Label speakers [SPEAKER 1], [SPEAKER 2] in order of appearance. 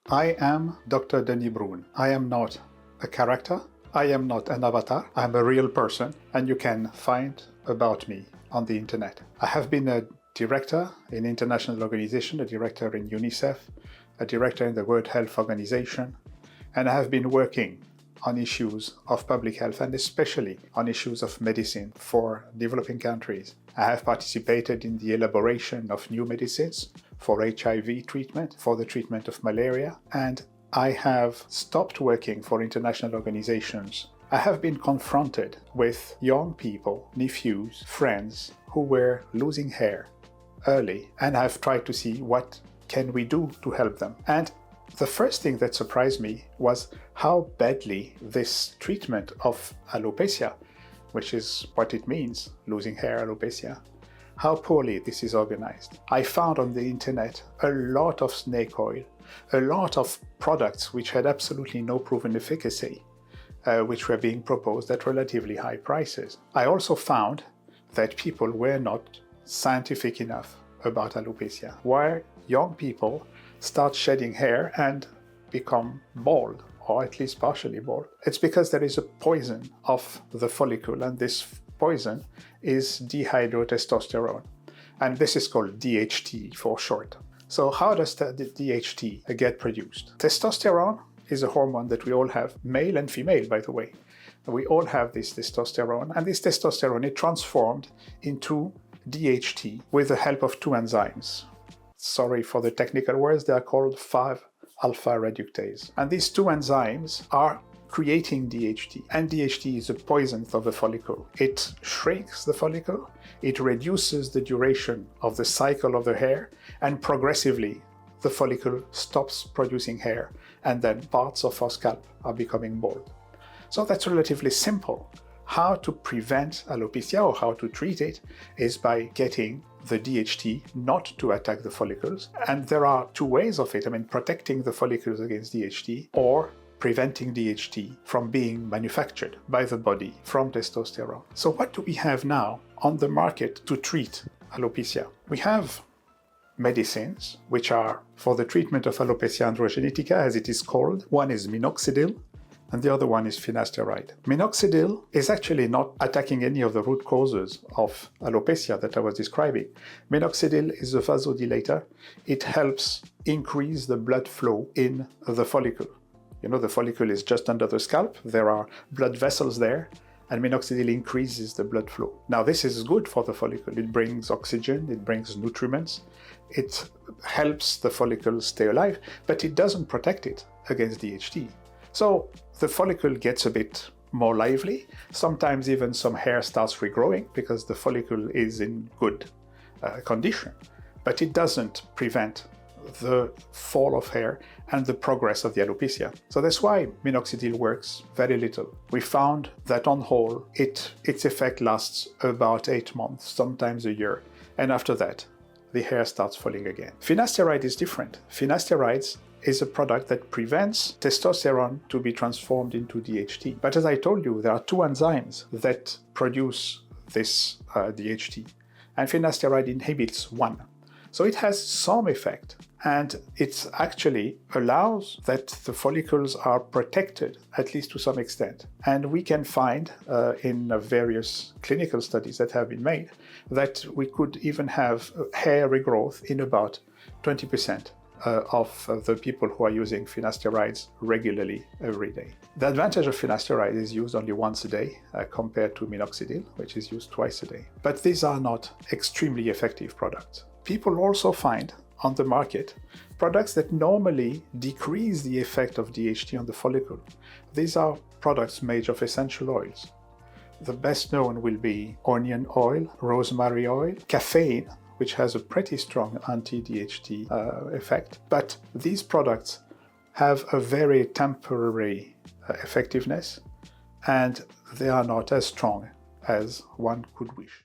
[SPEAKER 1] I am Dr. Denis Broun. I am not a character. I am not an avatar. I'm a real person, and you can find about me on the internet. I have been a director in international organization, a director in UNICEF, a director in the World Health Organization, and I have been working on issues of public health and especially on issues of medicine for developing countries. I have participated in the elaboration of new medicines for HIV treatment, for the treatment of malaria, and I have stopped working for international organizations. I have been confronted with young people, nephews, friends who were losing hair early, and I've tried to see what can we do to help them. And the first thing that surprised me was how badly this treatment of alopecia, which is what it means, losing hair, alopecia, how poorly this is organized. I found on the internet a lot of snake oil, a lot of products which had absolutely no proven efficacy, which were being proposed at relatively high prices. I also found that people were not scientific enough about alopecia, where young people start shedding hair and become bald, or at least partially bald. It's because there is a poison of the follicle, and this poison is dihydrotestosterone, and this is called DHT for short. So how does the DHT get produced? Testosterone is a hormone that we all have, male and female, by the way. We all have this testosterone, and this testosterone is transformed into DHT with the help of two enzymes. Sorry for the technical words, they are called 5-alpha reductase. And these two enzymes are creating DHT. And DHT is a poison for the follicle. It shrinks the follicle, it reduces the duration of the cycle of the hair, and progressively the follicle stops producing hair, and then parts of our scalp are becoming bald. So that's relatively simple. How to prevent alopecia or how to treat it is by getting the DHT not to attack the follicles. And there are two ways of it. Protecting the follicles against DHT or preventing DHT from being manufactured by the body from testosterone. So what do we have now on the market to treat alopecia? We have medicines which are for the treatment of alopecia androgenetica, as it is called. One is minoxidil, and the other one is finasteride. Minoxidil is actually not attacking any of the root causes of alopecia that I was describing. Minoxidil is a vasodilator. It helps increase the blood flow in the follicle. You know, the follicle is just under the scalp. There are blood vessels there, and minoxidil increases the blood flow. Now, this is good for the follicle. It brings oxygen, it brings nutriments, it helps the follicle stay alive, but it doesn't protect it against DHT. So the follicle gets a bit more lively. Sometimes even some hair starts regrowing because the follicle is in good condition, but it doesn't prevent the fall of hair and the progress of the alopecia. So that's why minoxidil works very little. We found that on whole, its effect lasts about 8 months, sometimes a year, and after that, the hair starts falling again. Finasteride is different. Finasteride is a product that prevents testosterone to be transformed into DHT. But as I told you, there are two enzymes that produce this DHT, and finasteride inhibits one. So it has some effect, and it actually allows that the follicles are protected, at least to some extent. And we can find in various clinical studies that have been made that we could even have hair regrowth in about 20% of the people who are using finasterides regularly every day. The advantage of finasteride is used only once a day compared to minoxidil, which is used twice a day. But these are not extremely effective products. People also find on the market products that normally decrease the effect of DHT on the follicle. These are products made of essential oils. The best known will be onion oil, rosemary oil, caffeine, which has a pretty strong anti-DHT effect. But these products have a very temporary effectiveness, and they are not as strong as one could wish.